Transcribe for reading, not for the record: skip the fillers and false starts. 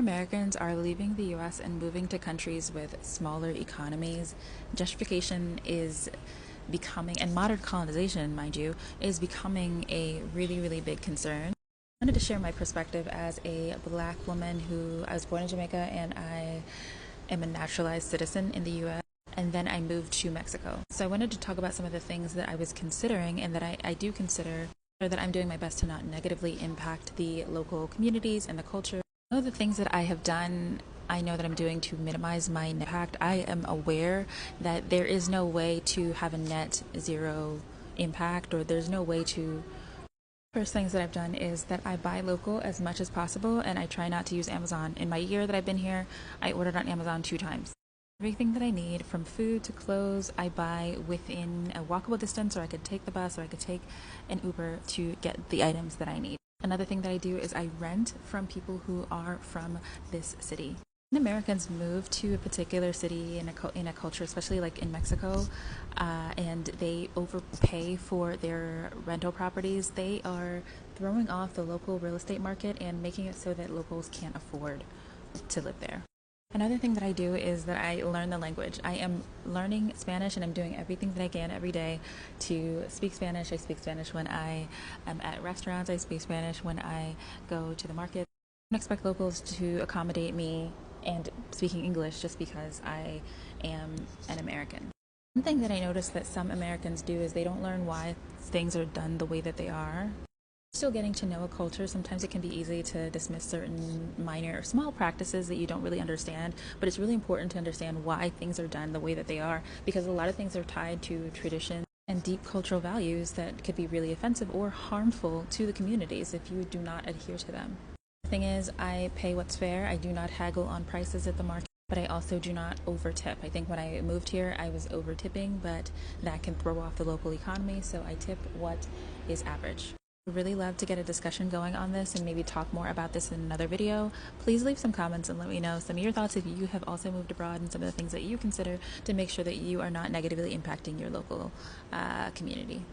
Americans are leaving the US and moving to countries with smaller economies. Gentrification is becoming, and modern colonization, mind you, is becoming a really big concern. I wanted to share my perspective as a black woman who I was born in Jamaica and I am a naturalized citizen in the US. And then I moved to Mexico. So I wanted to talk about some of the things that I was considering and that I do consider, or that I'm doing my best to not negatively impact the local communities and the culture. One of the things that I have done, I know that I'm doing to minimize my impact. I am aware that there is no way to have a net zero impact, or there's no way to. First things that I've done is that I buy local as much as possible, and I try not to use Amazon. In my year that I've been here, I ordered on Amazon 2 times. Everything that I need, from food to clothes, I buy within a walkable distance, or I could take the bus, or I could take an Uber to get the items that I need. Another thing that I do is I rent from people who are from this city. When Americans move to a particular city in a culture, especially like in Mexico, and they overpay for their rental properties, they are throwing off the local real estate market and making it so that locals can't afford to live there. Another thing that I do is that I learn the language. I am learning Spanish and I'm doing everything that I can every day to speak Spanish. I speak Spanish when I am at restaurants. I speak Spanish when I go to the market. I don't expect locals to accommodate me and speaking English just because I am an American. One thing that I notice that some Americans do is they don't learn why things are done the way that they are. Still getting to know a culture, sometimes it can be easy to dismiss certain minor or small practices that you don't really understand, but it's really important to understand why things are done the way that they are, because a lot of things are tied to tradition and deep cultural values that could be really offensive or harmful to the communities if you do not adhere to them. The thing is, I pay what's fair. I do not haggle on prices at the market, but I also do not over-tip. I think when I moved here, I was over-tipping, but that can throw off the local economy, so I tip what is average. I'd really love to get a discussion going on this and maybe talk more about this in another video. Please leave some comments and let me know some of your thoughts if you have also moved abroad and some of the things that you consider to make sure that you are not negatively impacting your local community.